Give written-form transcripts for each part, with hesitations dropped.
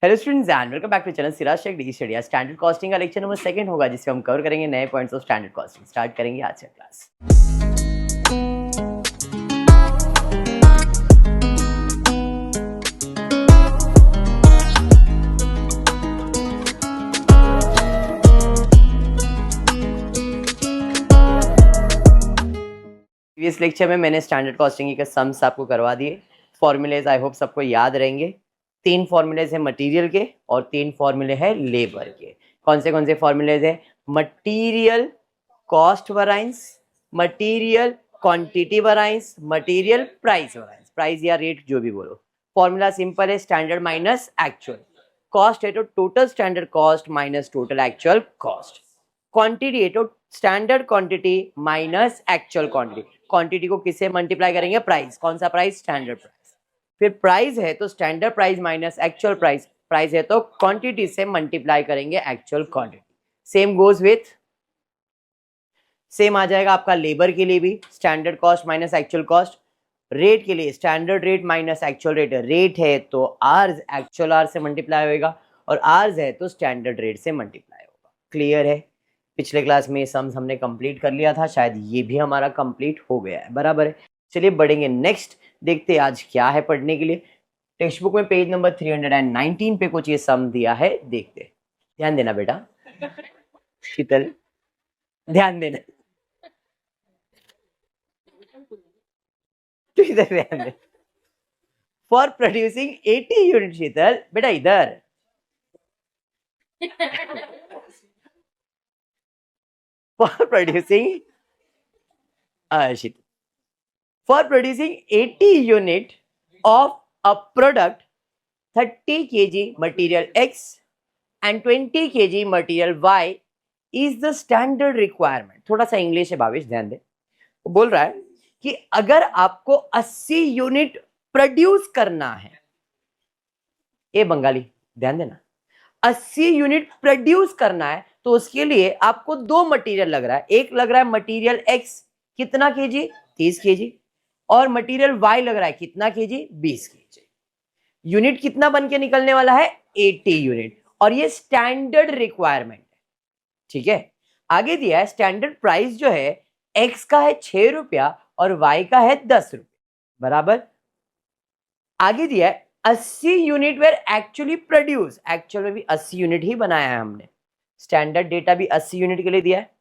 Hello students and welcome back to channel Siraj Shaikh D study. Standard costing का lecture number 2 होगा जिसमें हम cover करेंगे नए points of standard costing. Start करेंगे आज का क्लास। प्रीवियस लेक्चर में मैंने स्टैंडर्ड कॉस्टिंग के सम्स आपको करवा दिए। फॉर्मूलेज आई होप सबको याद रहेंगे। 3 फॉर्मूलेज है मटेरियल के और 3 फॉर्मूले हैं लेबर के। कौन से फॉर्मूलेज है? Material cost वराइंस, material quantity वराइंस, material price वराइंस, price या रेट जो भी बोलो। फॉर्मूला सिंपल है, स्टैंडर्ड माइनस एक्चुअल। कॉस्ट है तो total standard cost minus total actual cost. Quantity है तो standard quantity minus actual quantity. Quantity को किससे मल्टीप्लाई करेंगे? प्राइस। कौन सा प्राइस? Standard price. फिर प्राइस है तो standard price minus actual price. Price है तो क्वांटिटी से मल्टीप्लाई करेंगे actual quantity. Same goes with, same आ जाएगा आपका लेबर के लिए भी, standard cost minus actual cost. Rate के लिए standard rate minus actual rate. Rate है तो आर्स एक्चुअल आर से मल्टीप्लाई होगा और आर्स है तो स्टैंडर्ड रेट से मल्टीप्लाई होगा। क्लियर है? पिछले क्लास में ये सम्स हमने कंप्लीट कर लिया था, शायद ये भी हमारा कंप्लीट हो गया है। बराबर है। चलिए बढ़ेंगे नेक्स्ट, देखते हैं आज क्या है पढ़ने के लिए। टेक्स्ट बुक में पेज नंबर 319 पे कुछ ये सम दिया है, देखते। ध्यान देना बेटा, शीतल ध्यान देना, तो इधर ध्यान दे। फॉर प्रोड्यूसिंग 80 यूनिट, शीतल बेटा इधर for producing for producing 80 unit of a product, 30 kg material X and 20 kg material Y is the standard requirement। थोड़ा सा इंग्लिश है भावेश, ध्यान दे। वो बोल रहा है कि अगर आपको 80 यूनिट प्रोड्यूस करना है, ये बंगाली ध्यान देना, 80 यूनिट प्रोड्यूस करना है तो उसके लिए आपको 2 मटेरियल लग रहा है। एक लग रहा है मटेरियल X, कितना केजी? 30 केजी। और मटेरियल Y लग रहा है कितना केजी? 20 केजी। यूनिट कितना बन के निकलने वाला है? 80 यूनिट। और ये स्टैंडर्ड रिक्वायरमेंट है, ठीक है। आगे दिया है स्टैंडर्ड प्राइस जो है X का है 6 रुपया और Y का है 10 रुपया। बराबर। आगे दिया है 80 unit where actually produce. Actual में भी 80 यूनिट ही बनाया है हमने। स्टैंडर्ड डेटा भी 80 यूनिट के लिए दिया है,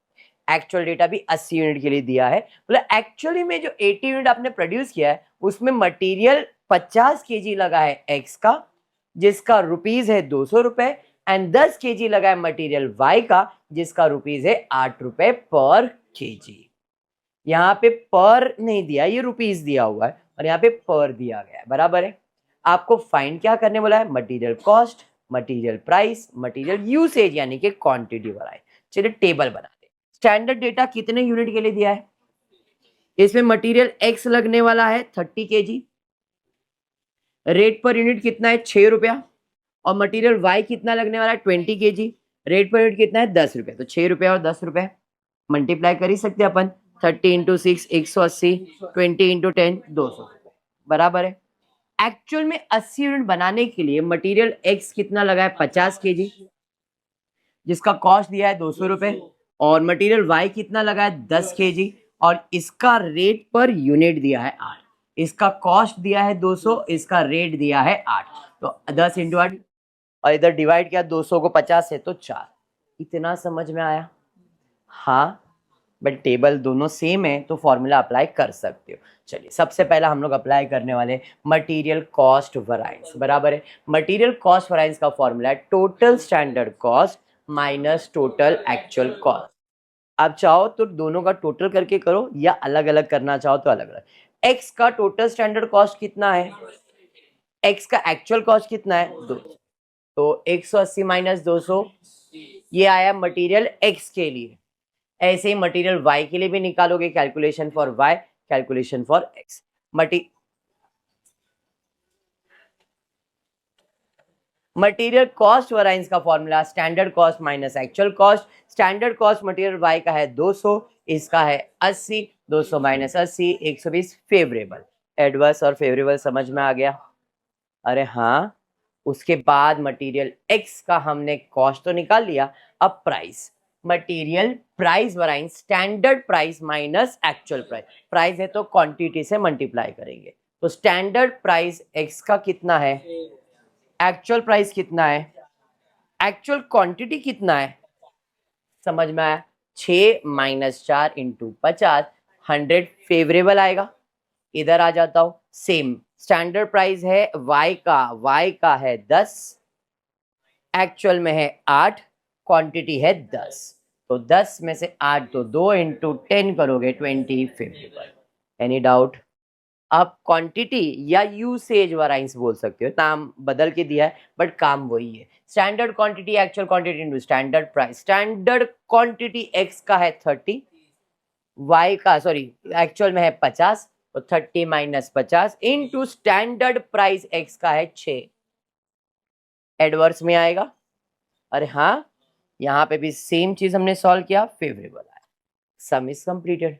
एक्चुअल डेटा भी 80 यूनिट के लिए दिया है। मतलब एक्चुअली में जो 80 यूनिट आपने प्रोड्यूस किया है उसमें मटेरियल 50 केजी लगा है एक्स का, जिसका रुपीज है 200 रुपए, एंड 10 केजी लगा है मटेरियल वाई का, जिसका रुपीज है 8 रुपए पर केजी। यहाँ पे पर नहीं दिया, ये रुपीज दिया हुआ है और यहाँ पे पर दिया गया है। बराबर है। आपको फाइंड क्या करने बोला है? Material cost, material price, material usage यानी कि क्वांटिटी वराई। चलिए टेबल बना। स्टैंडर्ड डेटा कितने यूनिट के लिए दिया है? इसमें मटेरियल एक्स लगने वाला है 30 केजी, रेट पर यूनिट कितना है? 6 रुपया। और मटेरियल वाई कितना लगने वाला है? 20 केजी, रेट पर यूनिट कितना है? 10 रुपया। तो 6 रुपया और 10 रुपये मल्टीप्लाई कर ही सकते हैं अपन। 30 इंटू 6 180, 20 इंटू 10 200। बराबर है। एक्चुअल में 80 यूनिट बनाने के लिए मटेरियल एक्स कितना लगा है? 50 केजी, जिसका कॉस्ट दिया है 200 रुपए। और मटेरियल वाई कितना लगा है? 10 केजी, और इसका रेट पर यूनिट दिया है 8। इसका कॉस्ट दिया है 200, इसका रेट दिया है 8। तो 10 इंटू 8 और इधर डिवाइड किया 200 को 50 से तो 4। इतना समझ में आया? हाँ, बट टेबल दोनों सेम है तो फॉर्मूला अप्लाई कर सकते हो। चलिए सबसे पहला हम लोग अप्लाई करने वाले मटेरियल कॉस्ट वराइंस। बराबर है। मटेरियल कॉस्ट वराइंस का फॉर्मूला है total standard cost minus total actual cost. आप चाहो तो दोनों का टोटल करके करो या अलग अलग करना चाहो तो अलग अलग। एक्स का टोटल स्टैंडर्ड कॉस्ट कितना है? एक्स का एक्चुअल कॉस्ट कितना है? 200। तो 180 माइनस 200, ये आया मटेरियल एक्स के लिए। ऐसे ही मटेरियल वाई के लिए भी निकालोगे, calculation for Y, calculation for X. Material cost variance का formula standard cost minus actual cost. Standard cost material Y का है 200, इसका है 80, 200 माइनस 80 120। फेवरेबल, एडवर्स और फेवरेबल समझ में आ गया? अरे हाँ, उसके बाद मटेरियल एक्स का हमने कॉस्ट तो निकाल लिया, अब price, material price वराइंस standard price minus actual price, price है तो क्वांटिटी से मल्टीप्लाई करेंगे, तो स्टैंडर्ड प्राइस एक्स का कितना है, एक्चुअल प्राइस कितना है, एक्चुअल क्वांटिटी कितना है, समझ में आया, 6 माइनस 4 इंटू 50, 100 फेवरेबल आएगा। इधर आ जाता हूं, सेम स्टैंडर्ड प्राइस है y का है 10, एक्चुअल में है 8, क्वांटिटी है 10, तो 10 में से 8 तो 2 इंटू 10 करोगे 20 फेवरेबल। Any doubt? आप क्वांटिटी या यूसेज वराइंस बोल सकते हो, नाम बदल के दिया है बट काम वही है। Standard quantity actual quantity into standard price, standard quantity x का है 30, वाई का सॉरी एक्चुअल में है 50, तो 30 minus 50 into standard price x का है 6, एडवर्स में आएगा। अरे हाँ, यहाँ पे भी सेम चीज हमने सॉल्व किया, फेवरेबल आया, सम इज कंप्लीटेड।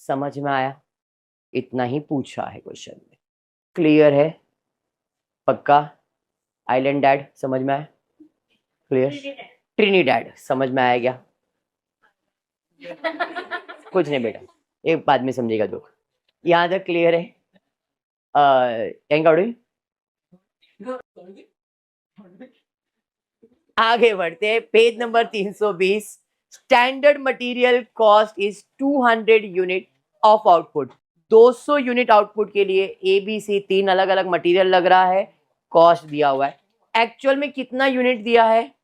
समझ में आया? इतना ही पूछा है क्वेश्चन में, क्लियर है? पक्का? आइलैंड डैड समझ में आया? क्लियर? ट्रिनिडैड समझ में आया क्या? कुछ नहीं बेटा, एक बाद में समझेगा जो। यहाँ तक क्लियर है? आगे बढ़ते हैं, page number 320, standard material cost is 200 unit of output, 200 unit output के लिए ABC 3 अलग अलग मटेरियल लग रहा है, कॉस्ट दिया हुआ है, एक्चुअल में कितना यूनिट दिया है,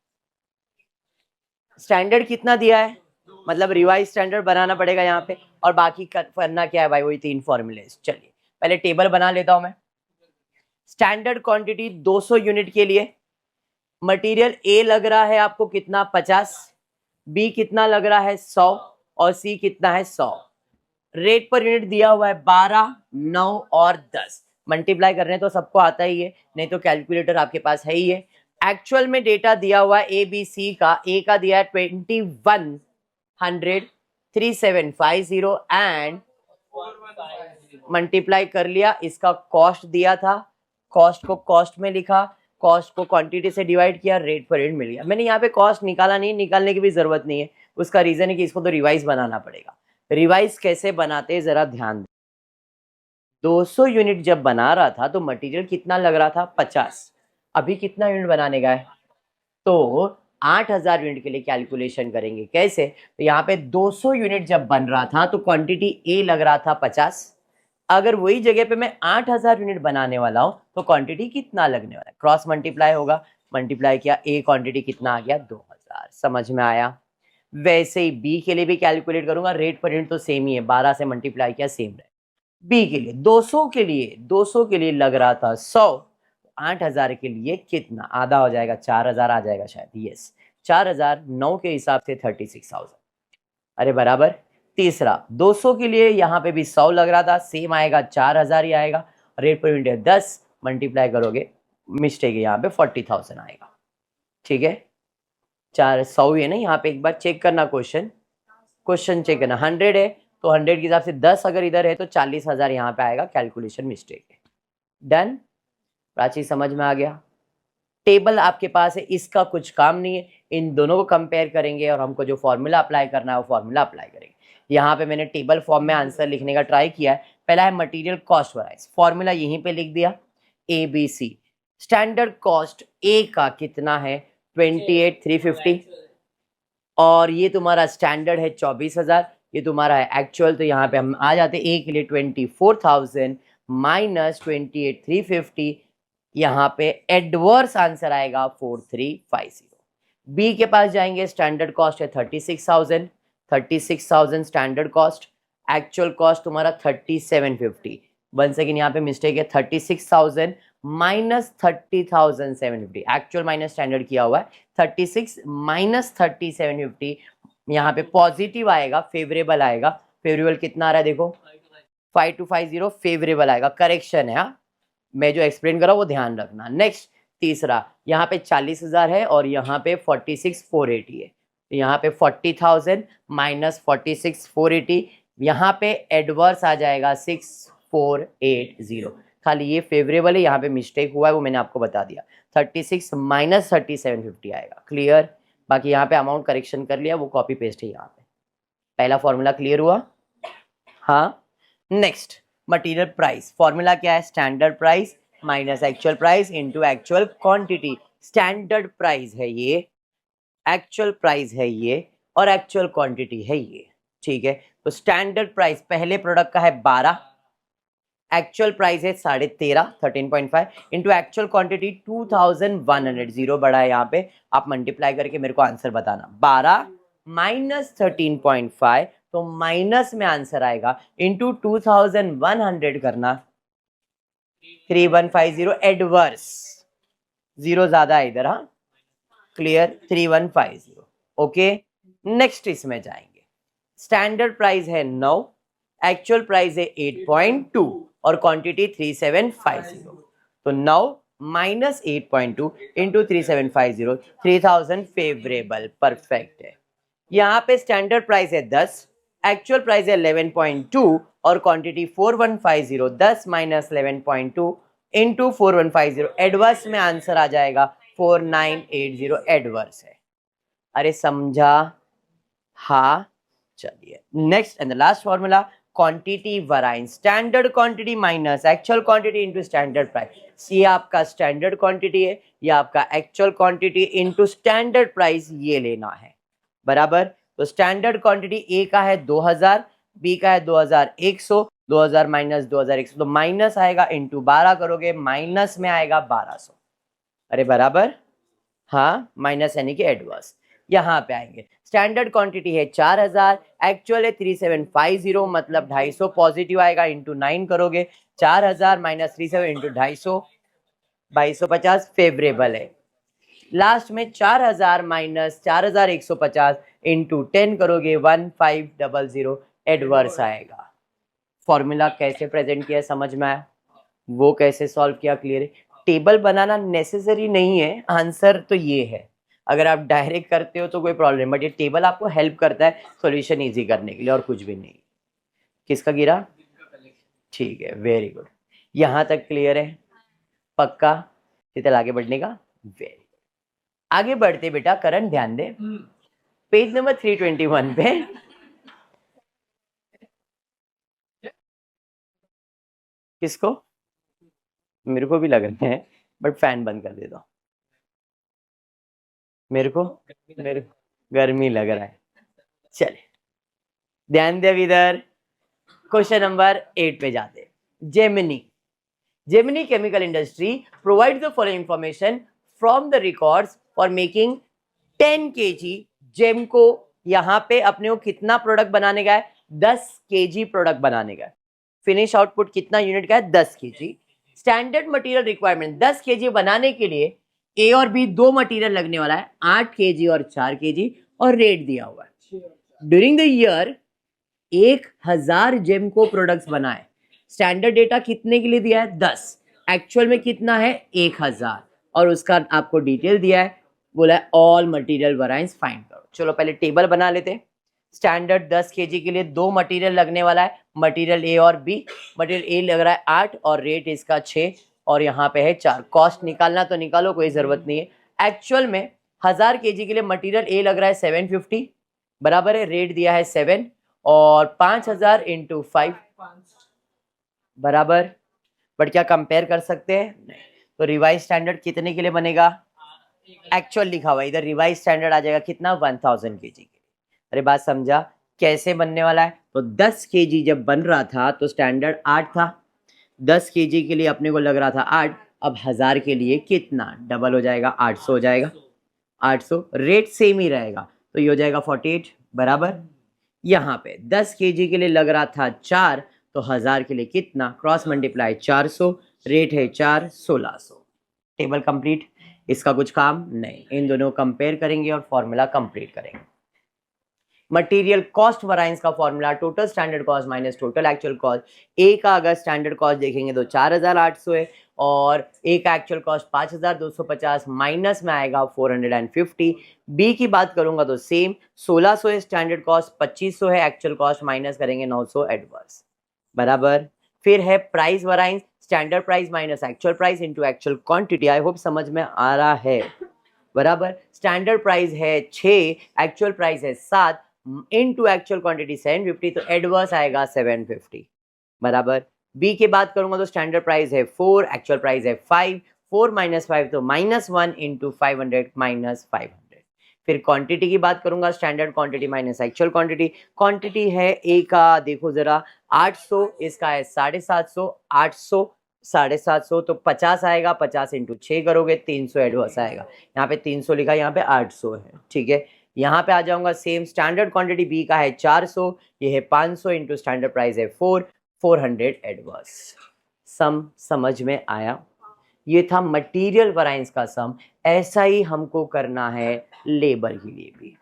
स्टैंडर्ड कितना दिया है, मतलब रिवाइज स्टैंडर्ड बनाना पड़ेगा यहाँ पे, और बाकी करना क्या है भाई, वही 3 फॉर्मूले। चलिए पहले टेबल बना लेता हूं मैं। स्टैंडर्ड क्वांटिटी 200 यूनिट के लिए मटेरियल ए लग रहा है आपको कितना, 50, बी कितना लग रहा है 100, और सी कितना है 100, रेट पर यूनिट दिया हुआ है 12, 9 और 10, मल्टीप्लाई करने तो सबको आता ही है, नहीं तो कैलकुलेटर आपके पास है ही है। एक्चुअल में डेटा दिया हुआ है ABC का, ए का दिया है 2100 3750 एंड मल्टीप्लाई कर लिया, इसका कॉस्ट दिया था, कॉस्ट को कॉस्ट में लिखा, कॉस्ट को क्वांटिटी से डिवाइड किया, रेट पर रेट मिल गया। मैंने यहाँ पे कॉस्ट निकाला नहीं, निकालने की भी जरूरत नहीं है, उसका रीजन है कि इसको तो रिवाइज बनाना पड़ेगा। रिवाइज कैसे बनाते हैं जरा ध्यान दें। 200 यूनिट जब बना रहा था तो मटेरियल कितना लग रहा था, 50, अभी कितना यूनिट बनाने का है, तो 8000 यूनिट के लिए कैलकुलेशन करेंगे। कैसे, तो यहाँ पे 200 यूनिट जब बन रहा था तो क्वांटिटी ए लग रहा था 50, अगर वही जगह पे मैं 8000 यूनिट बनाने वाला हूं तो क्वांटिटी कितना लगने वाला है, क्रॉस मल्टीप्लाई होगा, मल्टीप्लाई किया, ए क्वांटिटी कितना आ गया 2000। समझ में आया? वैसे ही बी के लिए भी कैलकुलेट करूंगा, रेट पर यूनिट तो सेम ही है, 12 से मल्टीप्लाई किया, सेम रहे। बी के लिए 200 के लिए, 200 के लिए लग रहा था 100, 8000 के लिए कितना, आधा हो जाएगा, 4000 आ जाएगा शायद, यस 4000, 9 के हिसाब से 36,000, अरे बराबर। तीसरा 200 के लिए यहाँ पे भी 100 लग रहा था, सेम आएगा, 4000 ही आएगा, रेट पर यूनिट है 10, मल्टीप्लाई करोगे, मिस्टेक है यहाँ पे 40,000 आएगा, ठीक है। 400 ही है ना, यहाँ पे एक बार चेक करना, क्वेश्चन चेक करना, 100 है तो 100 के हिसाब से 10 अगर इधर है तो 40,000 यहाँ पे आएगा, कैलकुलेशन मिस्टेक है। डन? प्राची समझ में आ गया? टेबल आपके पास है, इसका कुछ काम नहीं है, इन दोनों को कंपेयर करेंगे और हमको जो फॉर्मूला अप्लाई करना है वो फॉर्मूला अप्लाई करेंगे। यहाँ पे मैंने टेबल फॉर्म में आंसर लिखने का ट्राई किया है। पहला है मटेरियल कॉस्ट वराइज, फॉर्मूला यहीं पे लिख दिया, ABC, स्टैंडर्ड कॉस्ट ए का कितना है 28,350, और ये तुम्हारा स्टैंडर्ड है 24,000, ये तुम्हारा है एक्चुअल, तो यहाँ पे हम आ जाते ए के लिए 24,000 माइनस 28,350, यहाँ पे एडवर्स आंसर आएगा 4350। बी के पास जाएंगे, स्टैंडर्ड कॉस्ट है 36,000, 36,000 स्टैंडर्ड कॉस्ट, एक्चुअल कॉस्ट तुम्हारा 3750, वन सेकेंड यहाँ पे मिस्टेक है, 36,000 माइनस 30,750, एक्चुअल माइनस स्टैंडर्ड किया हुआ है, 36 माइनस 30,750, यहाँ पे पॉजिटिव आएगा, फेवरेबल आएगा, फेवरेबल कितना आ रहा है देखो 5250, फेवरेबल आएगा, करेक्शन है, हाँ मैं जो एक्सप्लेन कर रहा हूँ वो ध्यान रखना। नेक्स्ट तीसरा, यहाँ पे 40,000 है और यहाँ पे 46,480 है, तो यहाँ पे 40,000 माइनस 46,480, यहाँ पे एडवर्स आ जाएगा 6,480, खाली ये फेवरेबल है, यहाँ पे मिस्टेक हुआ है वो मैंने आपको बता दिया। 36 माइनस 3750 आएगा। क्लियर? बाकी यहाँ पे अमाउंट करेक्शन कर लिया, वो कॉपी पेस्ट है यहाँ पे। पहला फॉर्मूला क्लियर हुआ? हाँ। Next, material price. फॉर्मूला क्या है? Standard price minus actual price into actual quantity. Standard price है ये, एक्चुअल प्राइस है ये, और एक्चुअल क्वांटिटी है ये। ठीक है, तो स्टैंडर्ड प्राइस पहले प्रोडक्ट का है 12, एक्चुअल प्राइस है 13.5 13.5 इंटू एक्चुअल क्वांटिटी 2100। जीरो बड़ा है यहाँ पे, आप मल्टीप्लाई करके मेरे को आंसर बताना। 12 माइनस 13.5, तो माइनस में आंसर आएगा, इंटू 2100 करना, 3150 एडवर्स, जीरो ज्यादा है इधर। हाँ क्लियर? 3150। ओके, नेक्स्ट इसमें जाएंगे। स्टैंडर्ड प्राइस है 9, एक्चुअल प्राइस है 8.2 और क्वांटिटी 3750। तो 9 माइनस 8.2 इंटू 3750, 3000 फेवरेबल, परफेक्ट है। यहाँ पे स्टैंडर्ड प्राइस है 10, एक्चुअल प्राइस है 11.2 और क्वांटिटी 4150। 10 माइनस 11.2 इंटू 4150, एडवर्स में आंसर आ जाएगा 4980, एडवर्स है। अरे समझा? हाँ। चलिए next and the last formula, quantity वराइंस। Standard quantity minus actual quantity into standard price. ये आपका स्टैंडर्ड क्वांटिटी है, ये आपका actual quantity into standard price, ये लेना है। बराबर? तो स्टैंडर्ड क्वांटिटी ए का है 2000, बी का है 2100, 2000 माइनस 2100, तो माइनस आएगा, इंटू 12 करोगे माइनस में आएगा 1200। अरे बराबर? हाँ, माइनस यानी कि एडवर्स। यहाँ पे आएंगे, स्टैंडर्ड क्वांटिटी है 4000, एक्चुअल है 3750, मतलब 250 पॉजिटिव आएगा, इंटू 9 करोगे, 4000 माइनस 37 इंटू 250, 2250 फेवरेबल है। लास्ट में 4000 माइनस 4150 इंटू 10 करोगे, 1500, एडवर्स आएगा। फॉर्मूला कैसे प्रेजेंट किया समझ में आया? वो कैसे सॉल्व किया क्लियर है? टेबल बनाना नेसेसरी नहीं है, आंसर तो ये है। अगर आप डायरेक्ट करते हो तो कोई प्रॉब्लम, बट ये टेबल आपको हेल्प करता है सॉल्यूशन इजी करने के लिए, और कुछ भी नहीं। किसका गिरा? ठीक है, वेरी गुड। यहां तक क्लियर है? पक्का? शीतल आगे बढ़ने का? Very good. आगे बढ़ते बेटा, करण ध्यान दे, पेज नंबर 321 पे किसको? मेरे को भी लग रहे हैं, बट फैन बंद कर दे दो। मेरे को गर्मी लग रहा है। चले ध्यान दे इधर, क्वेश्चन नंबर 8 पे जाते। Gemini chemical industry provide the following information from the records for making 10 kg जेमको। यहाँ पे अपने को कितना प्रोडक्ट बनाने का है? 10 kg प्रोडक्ट बनाने का है। फिनिश आउटपुट कितना यूनिट का है? 10 kg। Standard material requirement 10 kg बनाने के लिए ए और बी दो मटेरियल लगने वाला है, 8 kg और 4 kg, और रेट दिया हुआ है। ड्यूरिंग द ईयर 1000 जेमको प्रोडक्ट्स बनाए। स्टैंडर्ड डेटा कितने के लिए दिया है? 10। एक्चुअल में कितना है? 1000, और उसका आपको डिटेल दिया है, बोला है ऑल मटेरियल वराइंस फाइंड करो। चलो पहले टेबल बना लेते हैं। स्टैंडर्ड 10 kg के लिए दो मटेरियल लगने वाला है, मटेरियल ए और बी। मटेरियल ए लग रहा है 8 और रेट इसका 6, और यहाँ पे है 4। कॉस्ट निकालना तो निकालो, कोई जरूरत नहीं है। एक्चुअल में 1000 kg के लिए मटेरियल ए लग रहा है 750, बराबर है, रेट दिया है 7, और 5000 इंटू 5 बराबर। बट क्या कंपेयर कर सकते हैं? नहीं। तो रिवाइज स्टैंडर्ड कितने के लिए बनेगा? एक्चुअल लिखा हुआ इधर, रिवाइज स्टैंडर्ड आ जाएगा कितना? 1000 kg के लिए। अरे बात समझा? कैसे बनने वाला है? तो 10 kg जब बन रहा था तो स्टैंडर्ड 8 था, 10 kg के लिए अपने को लग रहा था 8, अब 1000 के लिए कितना? डबल हो जाएगा, 800 हो जाएगा। 800, रेट सेम ही रहेगा, तो ये हो जाएगा 48, बराबर। यहाँ पे 10 kg के लिए लग रहा था 4, तो 1000 के लिए कितना? क्रॉस मल्टीप्लाई 400, रेट है 4, 1600। Table complete. इसका कुछ काम नहीं, इन दोनों कंपेयर करेंगे और फॉर्मूला कंप्लीट करेंगे। मटेरियल कॉस्ट वराइंस का formula total standard cost minus total actual cost. A का अगर स्टैंडर्ड कॉस्ट देखेंगे तो 4800 है, और ए का एक्चुअल कॉस्ट 5250, माइनस में आएगा 450। बी की बात करूंगा तो सेम 1600 है स्टैंडर्ड कॉस्ट, 2500 है एक्चुअल कॉस्ट, माइनस करेंगे 900 एडवर्स, बराबर। फिर है price वराइंस। Standard price minus actual price into actual quantity. I hope समझ में आ रहा है, बराबर। स्टैंडर्ड प्राइस है 6, एक्चुअल प्राइस है 7, इनटू एक्चुअल क्वांटिटी 750, तो एडवर्स आएगा 750, बराबर। बी की बात करूंगा तो स्टैंडर्ड प्राइस है 4, एक्चुअल प्राइस है 5, 4 माइनस 5 तो -1 इंटू 500 माइनस 500। फिर क्वांटिटी की बात करूंगा, standard quantity minus actual quantity. Quantity है ए का, देखो जरा 800, इसका है 750, 800 750 तो 50 आएगा, 50 इंटू 6 करोगे 300 एडवर्स आएगा। यहाँ पे 300 लिखा, यहाँ पे 800 है, ठीक है। यहाँ पे आ जाऊंगा, सेम स्टैंडर्ड क्वांटिटी बी का है 400, ये है 500 इंटू स्टैंडर्ड प्राइस है 400 एडवर्स। सम समझ में आया? ये था मटेरियल वैरायंस का सम। ऐसा ही हमको करना है लेबर के लिए भी।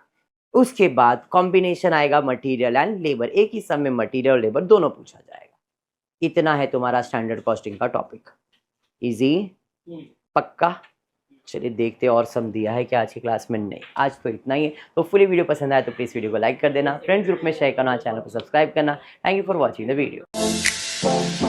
उसके बाद कॉम्बिनेशन आएगा मटेरियल एंड लेबर, एक ही सम में मटेरियल और लेबर दोनों पूछा जाएगा। इतना है तुम्हारा स्टैंडर्ड कॉस्टिंग का टॉपिक। इजी, पक्का? चलिए देखते और सम दिया है क्या आज की क्लास में। नहीं, आज तो इतना ही है। तो फुली वीडियो पसंद आए तो प्लीज वीडियो को लाइक कर देना, फ्रेंड्स ग्रुप में शेयर करना, चैनल को सब्सक्राइब करना। Thank you for watching the video.